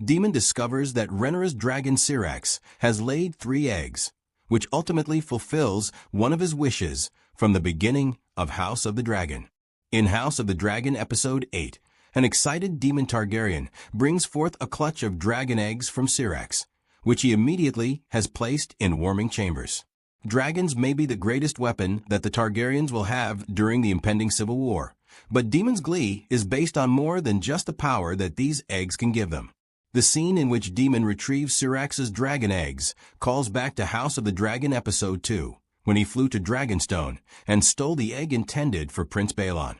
Daemon discovers that Rhaenyra's dragon Syrax has laid 3 eggs, which ultimately fulfills one of his wishes from the beginning of House of the Dragon. In House of the Dragon Episode 8, an excited Daemon Targaryen brings forth a clutch of dragon eggs from Syrax, which he immediately has placed in warming chambers. Dragons may be the greatest weapon that the Targaryens will have during the impending civil war, but Daemon's glee is based on more than just the power that these eggs can give them. The scene in which Daemon retrieves Syrax's dragon eggs calls back to House of the Dragon Episode 2, when he flew to Dragonstone and stole the egg intended for Prince Baelon.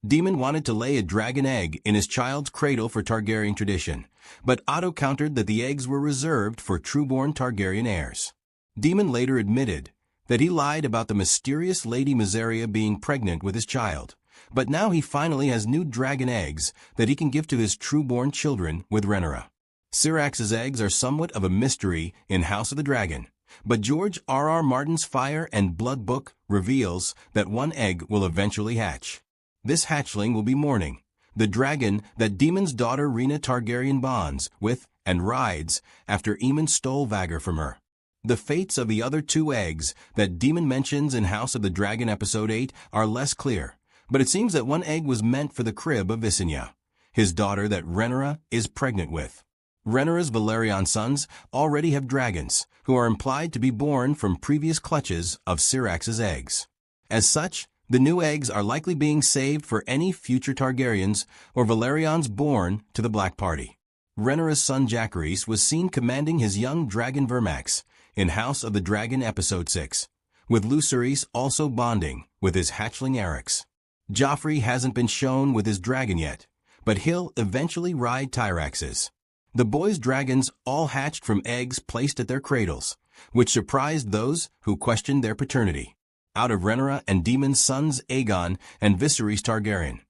Daemon wanted to lay a dragon egg in his child's cradle for Targaryen tradition, but Otto countered that the eggs were reserved for trueborn Targaryen heirs. Daemon later admitted that he lied about the mysterious Lady Mysaria being pregnant with his child, but now he finally has new dragon eggs that he can give to his trueborn children with Rhaenyra. Syrax's eggs are somewhat of a mystery in House of the Dragon, but George R.R. Martin's Fire and Blood book reveals that one egg will eventually hatch. This hatchling will be Morning, the dragon that Daemon's daughter Rhaena Targaryen bonds with and rides after Aemond stole Vhagar from her. The fates of the other 2 eggs that Daemon mentions in House of the Dragon Episode 8 are less clear, but it seems that one egg was meant for the crib of Visenya, his daughter that Rhaenyra is pregnant with. Rhaenyra's Velaryon sons already have dragons, who are implied to be born from previous clutches of Syrax's eggs. As such, the new eggs are likely being saved for any future Targaryens or Velaryons born to the Black Party. Rhaenyra's son Jacaerys was seen commanding his young dragon Vermax in House of the Dragon Episode 6, with Lucerys also bonding with his hatchling Syrax. Joffrey hasn't been shown with his dragon yet, but he'll eventually ride Syrax's. The boys' dragons all hatched from eggs placed at their cradles, which surprised those who questioned their paternity. Out of Rhaenyra and Daemon's sons Aegon and Viserys Targaryen,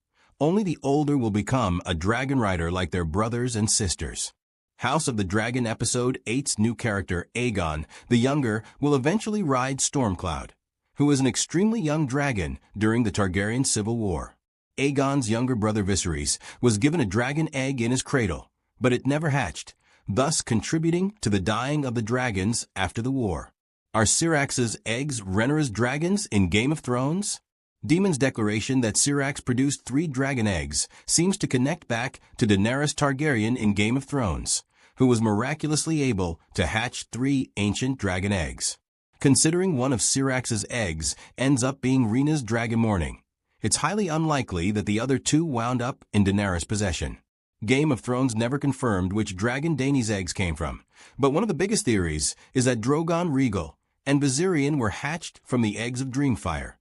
only the older will become a dragon rider like their brothers and sisters. House of the Dragon Episode 8's new character Aegon, the younger, will eventually ride Stormcloud, who is an extremely young dragon during the Targaryen Civil War. Aegon's younger brother Viserys was given a dragon egg in his cradle, but it never hatched, thus contributing to the dying of the dragons after the war. Are Syrax's eggs Rhaenyra's dragons in Game of Thrones? Daemon's declaration that Syrax produced 3 dragon eggs seems to connect back to Daenerys Targaryen in Game of Thrones, who was miraculously able to hatch 3 ancient dragon eggs. Considering one of Syrax's eggs ends up being Rhaenyra's dragon Morning, it's highly unlikely that the other 2 wound up in Daenerys' possession. Game of Thrones never confirmed which dragon Dany's eggs came from, but one of the biggest theories is that Drogon Rhaegal and Viserion were hatched from the eggs of Dreamfire,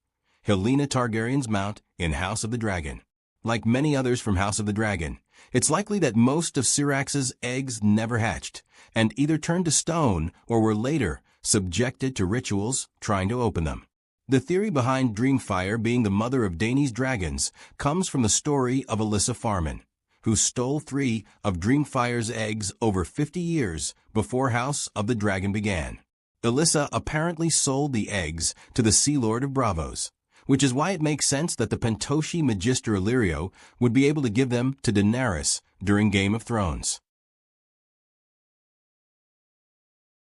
Rhaena Targaryen's mount in House of the Dragon. Like many others from House of the Dragon, it's likely that most of Syrax's eggs never hatched, and either turned to stone or were later subjected to rituals trying to open them. The theory behind Dreamfire being the mother of Dany's dragons comes from the story of Alyssa Farman, who stole 3 of Dreamfire's eggs over 50 years before House of the Dragon began. Alyssa apparently sold the eggs to the Sea Lord of Braavos, which is why it makes sense that the Pentoshi Magister Illyrio would be able to give them to Daenerys during Game of Thrones.